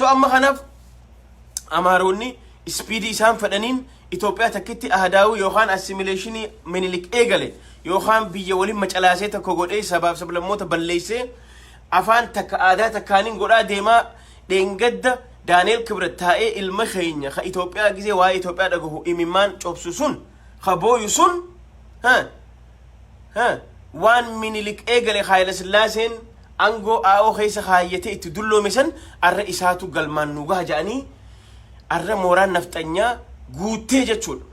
so amma kanaaf amaaronni speedii isaan fedhaniin Itoophiyaa takkitti ahadaawuu yookaan assimileeshinii minilik eegale yookaan biyya waliin macalaasee tokko godhee sabaaf sablammoota balleessee afaan takka aadaa takkaaniin godhaa deemaa dheengadda Daani'eel Kibret taa'ee ilma keenya ka Itoophiyaa gisee waa'ee Itoophiyaa dhagahu imimmaan cobsu sun ka booyu sun waan minilik eegale Haayile Sillaaseen angoo aa'oo keessa kaayyatee itti dulloome san arra isaatu galmaan nugaa jedhanii arra mooraan nafxanyaa guutee jechuudha.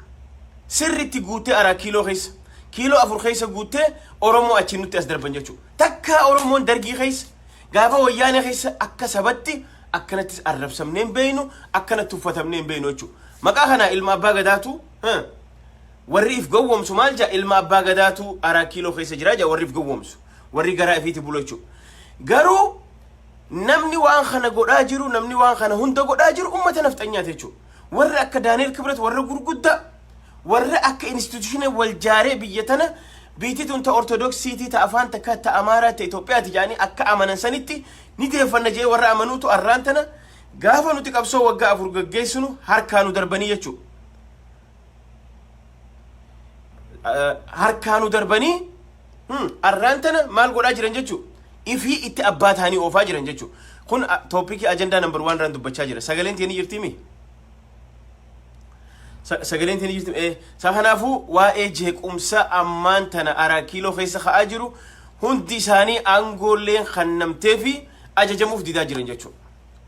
Sirriitti guutee ara kiiloo keessa kiiloo 4 keessa guutee Oromoo achi nutti as darban jechuudha. Takka Oromoon dargii keessa gaafa wayyaanee keessa akka sabatti akkanatti arrabsamnee hin beeynu akkanatti uffatamnee hin beeynu jechuudha. Maqaa kana ilma abbaa gadaatu warri if gowwomsu maal jaa ilma abbaa gadaatu ara kiiloo keessa jira jaa warri if gowwomsu warri garaa ifiiti bulu jechuudha. Garuu namni waan kana godhaa jiru namni waan kana hunda godhaa jiru ummata nafxanyaati jechuudha. warra akka Daani'eel Kibret warra gurguddaa warra akka institutionii wal jaaree biyya tana biitituun ta ortodoksiitii ta afaan takka ta amaaraa ta Itoophiyaati jaanii akka amanan sanitti ni deeffanna jee warra amanuutu arraan tana gaafa nuti qabsoo waggaa 4 gaggeessinu harkaanu darbanii jechuudha. Harkaanu darbanii arraan tana maal godhaa jiran jechuudha. Ifii itti abbaa ta'anii oofaa jiran jechuudha. Kun toopikii ajandaa number 1 raan dubbachaa jira. Sagaleen teenii jirtimi. Sagaleen teenii jirtimi. Sakanaafu waa'ee jeequmsa ammaan tana ara kiiloo keessa ka'aa jiru hundi isaanii aangoolleen kannamtee fi ajajamuuf didaa jiran jechuudha.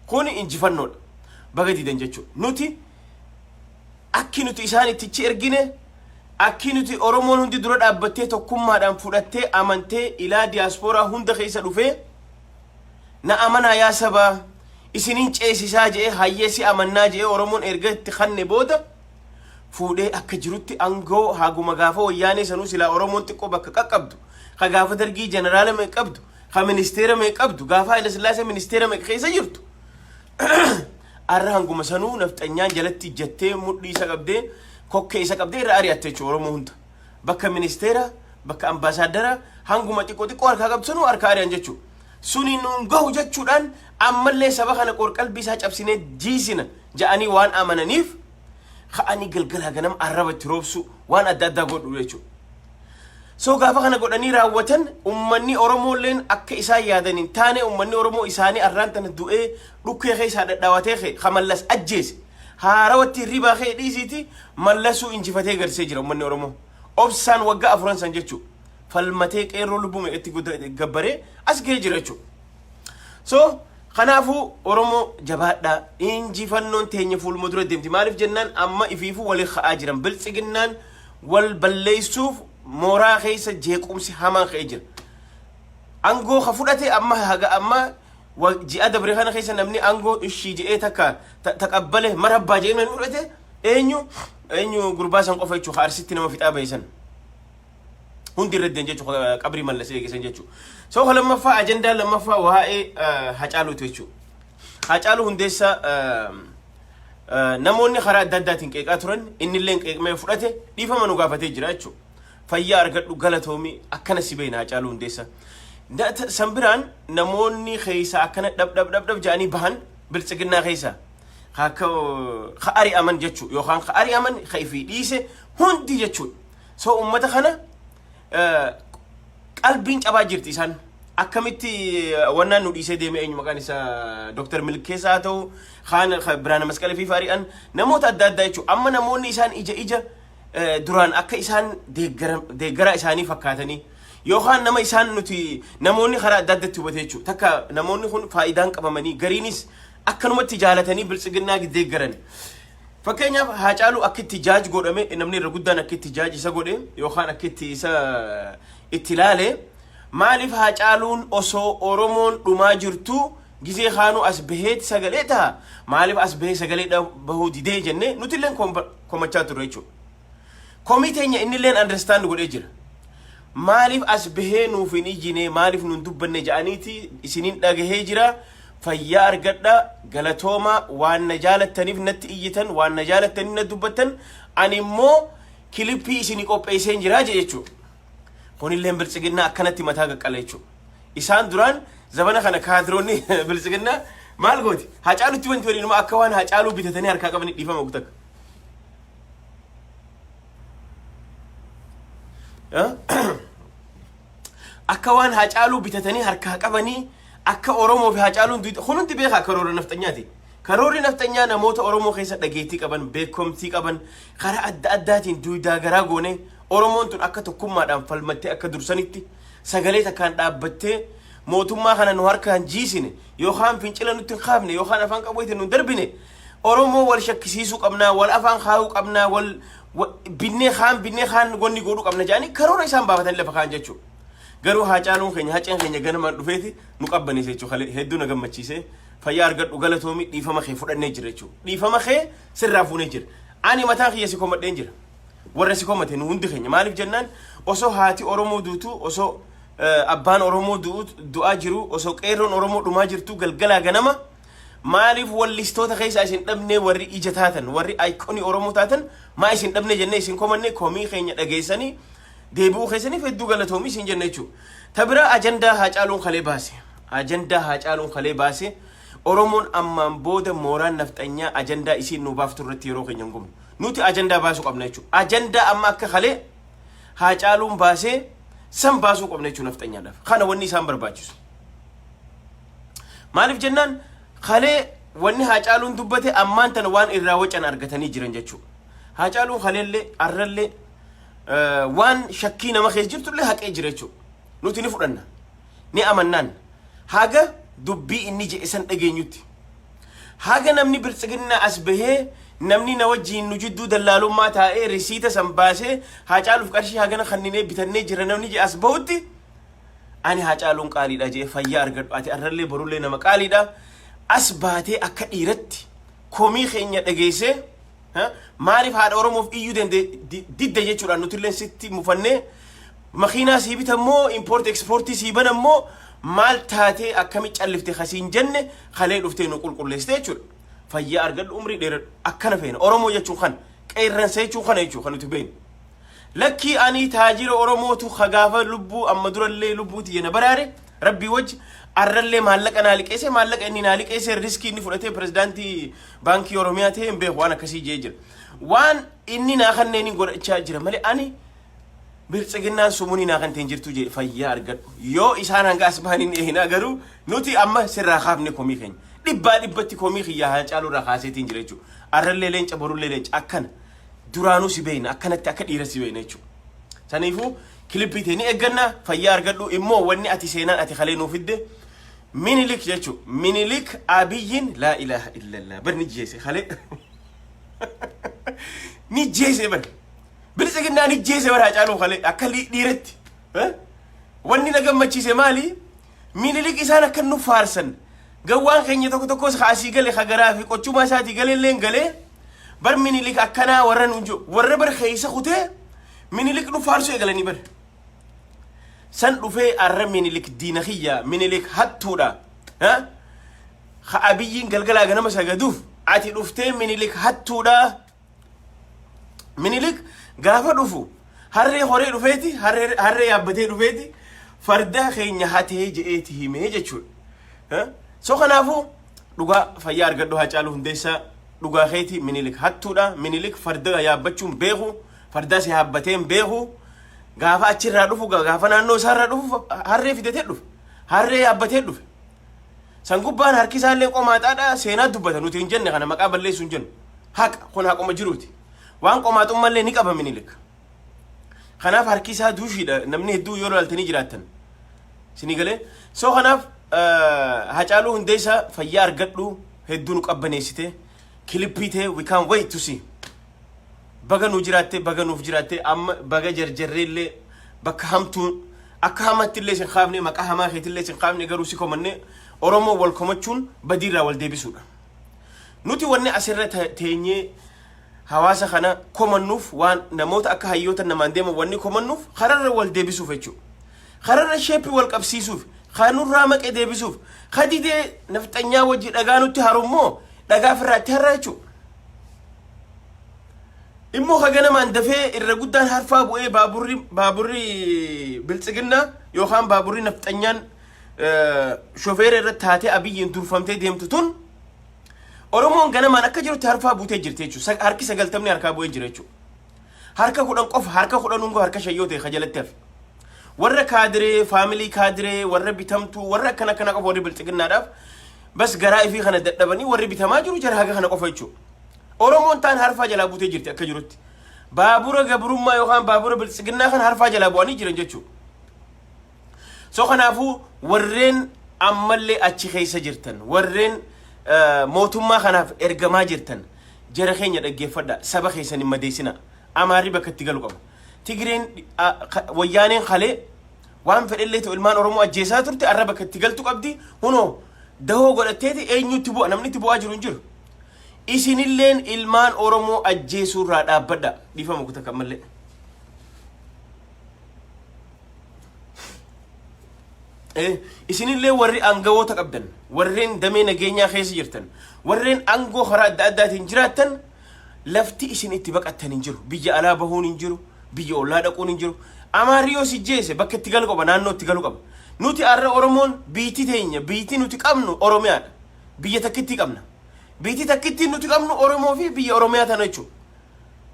Kun injifannoodha. Baga didan jechuudha. Nuti akki nuti isaan ittichi ergine akki nuti Oromoon hundi dura dhaabbattee tokkummaadhaan fudhattee amantee ilaa diaasporaa hunda keessa dhufee na amanaa yaa sabaa isiniin ceesisaa jee hayyeesi amannaa jee Oromoon erga itti kanne booda fuudhee akka jirutti angoo haguma gaafa wayyaanee sanuu silaa Oromoon xiqqoo bakka qaqqabdu ka gaafa dargii jeneraala mee qabdu ka ministeera mee qabdu gaafa Haayile Sillaasee ministeera mee keessa jirtu arra hanguma sanuu nafxanyaan jalatti jettee mudhii isa qabdee kokkee isa qabdee irra ari'attee jechuudha Oromoo hunda bakka ministeera bakka ambaasaadara hanguma xiqqoo harkaa qabdu sanuu harkaa ari'an jechuudha. Suni nun gahu jechuudhaan ammallee saba kana qorqalbii isaa cabsinee jiisina ja'anii waan amananiif ka'anii galgalaa ganam arrabatti roobsu waan adda addaa godhu jechuudha. So gaafa kana godhanii raawwatan ummanni Oromoolleen akka isaan yaadaniin taane ummanni Oromoo isaanii arraan tana du'ee dhukkee keessaa dhadhaawatee kamallas ajjeese haarawatti ribaa kee dhiisiiti mallasuu injifatee garsee jira ummanni Oromoo obsaan waggaa 4 san jechuudha. Falmatee qeerroo lubbuu meeqatti gabbaree as ga'ee jira jechuudha. So kanaafu Oromoo jabaadhaa injifannoon teenya fuuluma dura deemti maaliif jennaan amma ifiifuu walii ka'aa jiran biltsiginnaan wal balleessuuf mooraa keessa jeequmsi hamaan ka'ee jira. Angoo ka fudhate amma haga amma ji'a dabre kana keessa namni angoo ishii je'ee takka taqabbale marabbaa je'ee namni fudhate eenyu gurbaa san qofa jechuudha arsitti nama fixaa baay'isan. Hundi irratti jechuudha qabrii mallasee eegisan jechuudha. So lammaffaa ajandaa lammaffaa waa'ee Hacaaluutu jechuudha. Hacaaluu hundeessa namoonni karaa adda addaatiin qeeqaa turan innillee qeeqmee fudhate dhiifama nu gaafatee jira jechuudha. Fayyaa argadhu galatoomii akkana si beena Hacaaluu hundeessa. Sanbiraan namoonni keessa akkana dhab ja'anii bahan biltsiginnaa keessa ka ari'aman jechuudha yookaan ka ari'aman ka ifii dhiise hundi jechuudha. So ummata kana qalbiin cabaa jirti isaan akkamitti wannaan nu dhiisee deeme eenyu maqaan isaa Dr. Milkeessaa haa ta'u kaan Biraana Masqalee fi Faari'aan namoota adda addaa jechuudha. Amma namoonni isaan ija duraan akka isaan deeggaraa isaanii fakkaatanii yookaan nama isaan nuti namoonni karaa adda addaatti hubate jechuudha. Takka namoonni kun faayidaan qabamanii gariinis akkanumatti jaalatanii biltsiginnaa deeggaran. Fakkeenyaaf Hacaaluu akka itti jaaj godhame namni irra guddaan akka itti jaaj isa godhe yookaan akka itti isa itti ilaale maaliif Hacaaluun osoo Oromoon dhumaa jirtu gizee kaanuu as baheeti sagalee ta'a maaliif as bahee sagalee bahuu didee jennee nuti illee komachaa turre jechuudha. Komii teenya inni illee understand godhee jira. Maaliif as bahee nuuf hin ijjine maaliif nuun dubbanne ja'aniiti isiniin dhagahee jira. Fayyaa argadha galatooma waan na jaalattaniif natti iyyitan waan na jaalattaniif na dubbatan ani immoo kilippii isinii qopheesseen jira jechuudha. Kunillee biltsiginnaa akkanatti mataa qaqqala jechuudha. Isaan duraan zabana kana kaadiroonni biltsiginnaa maal gooti hacaalutti wanti waliin akka waan hacaaluu bitatanii harkaa qabanii dhiifama guutak akka waan hacaaluu bitatanii harkaa qabanii akka Oromoo fi hacaaluun hundi beekaa karoora naftanyaati karoorri naftanyaa namoota Oromoo keessa dhageettii qaban beekomtii qaban karaa adda addaatiin duudaa garaa goone Oromoon tun akka tokkummaadhaan falmattee akka dursanitti sagalee takkaan dhaabbattee mootummaa kana nu harkaan jiisine yookaan fincila nutti hin qaabne yookaan afaan qaboyte nu darbine Oromoo wal shakkisiisuu qabnaa wal afaan kaa'uu qabnaa wal binnee kaan gonni godhuu qabna jedhanii karoora isaan baafatanii lafa kaan jechuudha. Garuu hacaaluun keenya haceen keenya ganamaan dhufeeti nu qabbaneese jechuudha hedduu na gammachiise fayyaa argadhu galatoomi dhiifama kee fudhannee jira jechuudha. Dhiifama kee sirraa fuunee jira. Ani mataan kiyya si komadheen jira. Warra si komate nu hundi keenya maaliif jennaan osoo haati Oromoo duutu osoo abbaan Oromoo du'aa jiru osoo qeerroon Oromoo dhumaa jirtu galgalaa ganama maaliif wallistoota keessa isin dhabne warri ija taatan warri ayikoonii Oromoo taatan maa isin dhabne jennee isin komanne komii keenya dhageessanii deebi'uu keessaniif hedduu galatoomii isin jenna jechuudha. Tabira ajandaa hacaaluun kalee baase ajandaa hacaaluun kalee baase Oromoon ammaan booda mooraan naftanyaa ajandaa isiin nu baaftu irratti yeroo keenya hin gumne nuti ajandaa baasuu qabna jechuudha. Ajandaa amma akka kalee hacaaluun baasee san baasuu qabna jechuudha naftanyaadhaaf kana wanni isaan barbaachisu. Maaliif jennaan kalee wanni hacaaluun dubbate ammaan tana waan irraa wacan argatanii jiran jechuudha. Hacaaluun kaleellee arrallee waan shakkii nama keessa jirtullee haqee jira jechuudha. Nuti ni fudhanna ni amannaan haga dubbii inni jedhe san dhageenyutti haga namni biltsiginnaa as bahee namni na wajjiin nu jidduu dallaalummaa taa'ee risiita san baasee hacaaluuf qarshii hagana kanninee bitannee jira namni jedhe as bahutti ani hacaaluun qaaliidha jedhe fayyaa argadhu ati arrallee borullee nama qaaliidha as baatee akka dhiiratti komii keenya dhageessee maaliif haadha Oromoof iyyuu didda jechuudhaan nutillee sitti mufannee makiinaa sii bitammoo import exportii sii banammoo maal taatee akkami callifte khasiin jenne kalee dhuftee nu qulqulleessite jechuudha. Fayyaa argadhu umrii dheeradhu akkana feena Oromoo jechuun kan qeerransa jechuun kana jechuudha kan nuti beeknu. Lakkii ani taajira Oromootu khagaafa lubbuu amma durallee lubbuuti yana baraare rabbii wajji arrallee maallaqa naa liqeesse maallaqa inni naa liqeesse riskii inni fudhatee pirezidaantii baankii Oromiyaa ta'e hin beeku waan akkasii jee jira. Waan inni naa kanneen godhachaa jira malee ani biltsiginnaan sumuunii naa kan ta'in jirtu jee fayyaa argadhu yoo isaan hanga as bahaniin eehinaa garuu nuti amma sirraa kaafne komii keenya dhibbaa dhibbatti komii kiyyaa hacaaluu irraa kaaseetiin jira jechuudha. Arrallee leenca borullee leenca akkana duraanuu si beeyna akkanatti akka dhiira si beeyna jechuudha. Saniifuu kilippii ta'e ni eegganna fayyaa argadhu immoo wanni ati seenaan ati kalee nuuf fidde minilik jechuudha. Minilik abiyyiin laa ilaaha illallah bar ni jeese kalee ni jeese bar biltsiginnaa ni jeese bar hacaaluu kalee akka dhiiratti wanni na gammachiise maali minilik isaan akka nu faarsan gawwaan keenya tokko tokkos kaasii gale khagaraa fi qochuma isaatii galee galee bar minilik akkanaa warra nujo warra bar keessa kutee minilik nu faarsu eegalanii bar san dhufee arra minilik diina kiyya minilik hattuudha ha abiyyiin galgalaa ganama sagaduuf ati dhuftee minilik hattuudha minilik gaafa dhufu harree horee dhufeeti harree yaabbatee dhufeeti farda keenya hatee je'eeti himee jechuudha. So kanaafuu dhugaa fayyaa argadhu hacaaluu hundeessaa dhugaa keeti minilik hattuudha minilik farda yaabbachuun beeku farda si yaabbateen beeku gaafa achirraa dhufu gaafa naannoo isaarraa dhufu harree fidatee dhufe harree yaabbatee dhufe san gubbaan harki isaallee qomaaxaadha seenaa dubbata nuti hin jenne kana maqaa balleessuu hin jennu haqa kun haquma jiruuti waan qomaaxummallee ni qaba minilik kanaaf harki isaa duushiidha namni hedduu yoo laaltanii jiraattan sinii galee so kanaaf hacaaluu hundeessaa fayyaa argadhu hedduu nu qabbaneessite kilippii ta'e we can't wait to see baga nu jiraatte baga nuuf jiraatte amma baga jarjarreellee bakka hamtuu akka hamattillee sin qaafne maqaa hamaa keetillee sin qaafne garuu si komanne Oromoo wal komachuun badiirraa wal deebisuudha. Nuti wanni asirra teenyee hawaasa kana komannuuf waan namoota akka hayyoota namaan deeman wanni komannuuf kararra wal deebisuuf jechuudha. Kararra sheepii wal qabsiisuuf kanurraa maqee deebisuuf kadidee nafxanyaa wajji dhagaa nutti harummoo dhagaa firraatti harra jechuudha. Immoo haganamaan dafee irra guddaan harfaa bu'ee baaburri biltsiginnaa yookaan baaburri nafxanyaan shofeera irratti taatee abiyyiin durfamtee deemtu tun Oromoon ganamaan akka jirutti harfaa buutee jirti jechuudha. Harki 90 harkaa bu'ee jira jechuudha. Harka 10 qofa harka 10 ungoo harka shayyoo ta'e kajalatti hafe. Warra kaadiree faamilii kaadiree warra bitamtuu warra akkana kana qofa warri bilxiginnaadhaaf bas garaa ifii kana dadhabanii warri bitamaa jiru jara haga kana qofa jechuudha. Oromoon taan harfaa jalaa buutee jirti akka jirutti. Baabura gabrummaa yookaan baabura bilxiginnaa kan harfaa jalaa bu'anii jiran jechuudha. So kanaafuu warreen ammallee achi keessa jirtan warreen mootummaa kanaaf ergamaa jirtan jara keenya dhaggeeffadha saba keessan hin madeessina amaarri bakka itti galu qaba Tigireen wayyaaneen kalee waan fedhellee ta'u ilmaan Oromoo ajjeesaa turte arra bakka itti galtu qabdi hunoo dahoo godhatteeti eenyutti bu'a namni itti bu'aa jiru hin jiru isinilleen ilmaan Oromoo ajjeesuurraa dhaabbadha dhiifama kuta kammallee isinillee warri aangawoota qabdan warreen damee nageenyaa keessa jirtan warreen aangoo karaa adda addaatiin jiraattan lafti isin itti baqattan hin jiru biyya alaa bahuun hin jiru biyya ollaa dhaquun hin jiru amaarri yoo si jeese bakka itti galu qaba naannoo itti galu qaba nuti arra Oromoon biitii teenya biitii nuti qabnu Oromiyaadha biyya takkitti qabna biitii takkitti nuti qabnu Oromoo fi biyya Oromiyaa tana jechuudha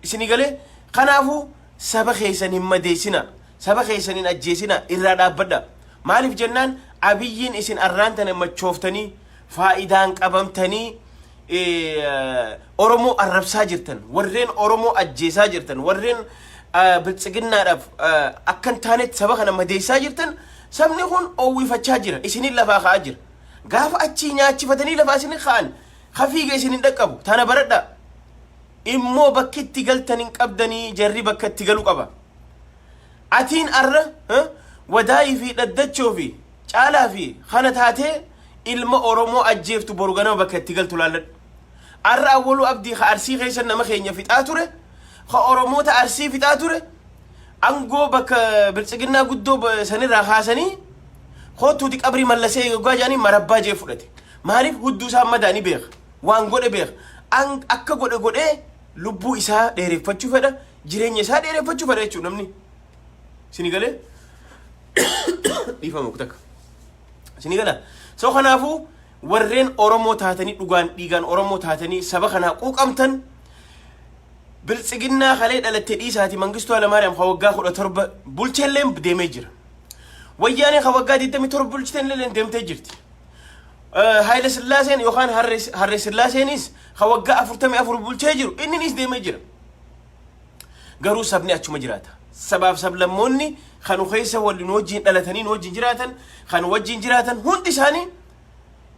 isini galee kanaafuu saba keessan hin madeessina saba keessan hin ajjeesina irraa dhaabbadha maaliif jennaan abiyyiin isin arraan tana machooftanii faayidaan qabamtanii Oromoo arrabsaa jirtan warreen Oromoo ajjeesaa jirtan warreen bilxiginnaadhaaf akkan taanetti saba kana madeessaa jirtan sabni kun owwifachaa jira isinin lafaa ka'aa jira gaafa achii nyaachifatanii lafaa isinin ka'an hafiiga isinin dhaqqabu tana baradha immoo bakki itti galtan hin qabdanii jarri bakka itti galu qaba atiin arra wadaayii fi dhaddachoo fi caalaa fi kana taatee ilma Oromoo ajjeeftu boru ganama bakka itti galtu laalladha arra awwaluu abdii ka arsii keessa nama keenya fixaa ture ka Oromoota arsii fixaa ture angoo bakka bilxiginnaa guddoo sanirraa kaasanii kootuuti qabrii mallasee yoggaa jedhanii marabbaa jee fudhate maaliif hudduu isaa madaanii beeka waan godhe beeka akka godhee lubbuu isaa dheereffachuu fedha jireenya isaa dheereffachuu fedha jechuudha namni sini galee dhiifama kutakka sini gala so kanaafuu warreen Oromoo taatanii dhugaan dhiigaan Oromoo taatanii saba kanaa quuqamtan bilxiginnaa kalee dhalattee dhiisaati Mangistuu Hayilamaariyaam waggaa 17 bulcheelleen deemee jira wayyaanee waggaa 27 bulchiteelleen deemtee jirti Haayile Sillaaseen yookaan Harre Sillaaseenis waggaa 44 bulchee jiru inninis deemee jira garuu sabni achuma jiraata sabaaf sablammoonni kan keessa waliin wajjin dhalatanii wajjin jiraatan kan wajjin jiraatan hundi isaanii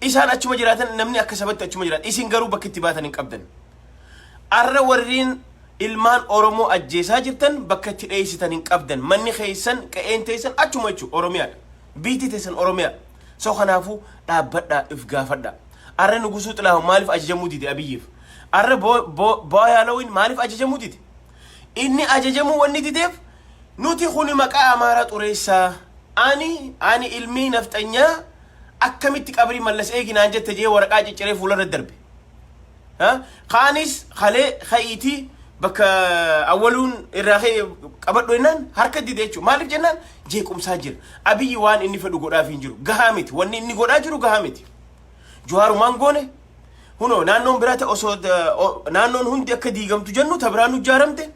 isaan achuma jiraatan namni akka sabatti achuma jiraatan isin garuu bakka itti baatan hin qabdan arra warriin ilmaan Oromoo ajjeesaa jirtan bakka itti dheessitan hin qabdan manni keessan qa'een teessan achuma jechuudha Oromiyaadha biitii teessan Oromiyaa so kanaafuu dhaabbadhaa if gaafadhaa arra Nugusuu Xilaahuun maaliif ajajamuu dide Abiyyiif arra Booyaalawiin maaliif ajajamuu dide inni ajajamuu wanni dideef nuti kuni maqaa Amaaraa xureessaa ani ilmii nafxanyaa akkamitti qabrii mallas eeginaan jette jee waraqaa cicciree fuularra darbe kaanis kalee khayiitii bakka awwaluun irraa qabadhu jennaan harka dide jechuudha maaliif jennaan jeequmsaa jira Abiyyi waan inni fedhu godhaaf hin jiru gahaa miti wanni inni godhaa jiru gahaa miti Jawaarumaan goone hunoo naannoon biraa ta'e osoo naannoon hundi akka diigamtu jennu tabiraan ijaaramte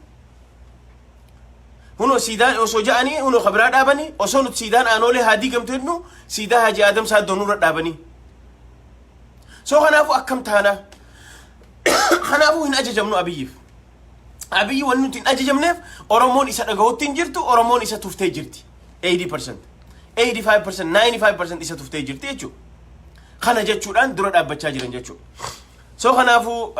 hunoo siidaan osoo ja'anii hunoo khabiraa dhaabanii osoo nuti siidaan aanoolee haa diigamtu jennu siidaa Haaji Adam Saaddoonurra dhaabanii so kanaafuu akkam taana kanaafuu hin ajajamnu Abiyyiif Abiyyi wanni nuti hin ajajamneef Oromoon isa dhaga'utti hin jirtu Oromoon isa tuftee jirti 80% 85% 95% isa tuftee jirti jechuudha kana jechuudhaan dura dhaabbachaa jiran jechuudha so kanaafuu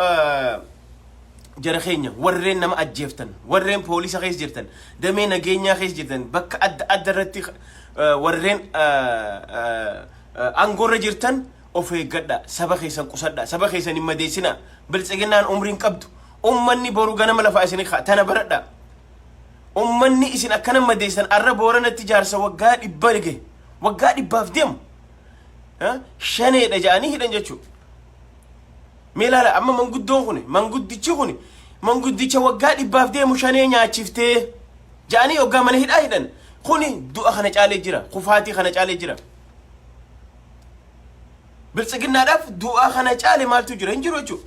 jara keenya warreen nama ajjeeftan warreen poolisa keessa jirtan damee nageenyaa keessa jirtan bakka adda adda irratti warreen aangoorra jirtan of eeggadha saba keessan qusadha saba keessan hin madeessina bilxiginnaan umriin qabdu ummanni boru ganama lafaa isin tana baradha ummanni isin akkana madeessan arra Booranatti jaarsa waggaa 100 dhige waggaa 100f deemu shaneedha jedhanii hidhan jechuudha meelaala amma manguddoon kuni manguddichi kuni manguddicha waggaa 100f deemu shanee nyaachiftee jedhanii waggaa mana hidhaa hidhan kuni du'a kana caalee jira kufaatii kana caalee jira biltsiginnaadhaaf du'aa kana caale maaltu jira hin jiru jechuudha.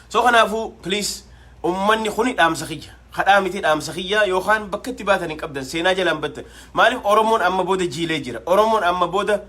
So kanaafuu please ummanni kuni dhaamsa kiyya kadhaa miti dhaamsa kiyya yookaan bakka itti baatan hin qabdan seenaa jalaan batta maaliif Oromoon amma booda jiilee jira Oromoon amma booda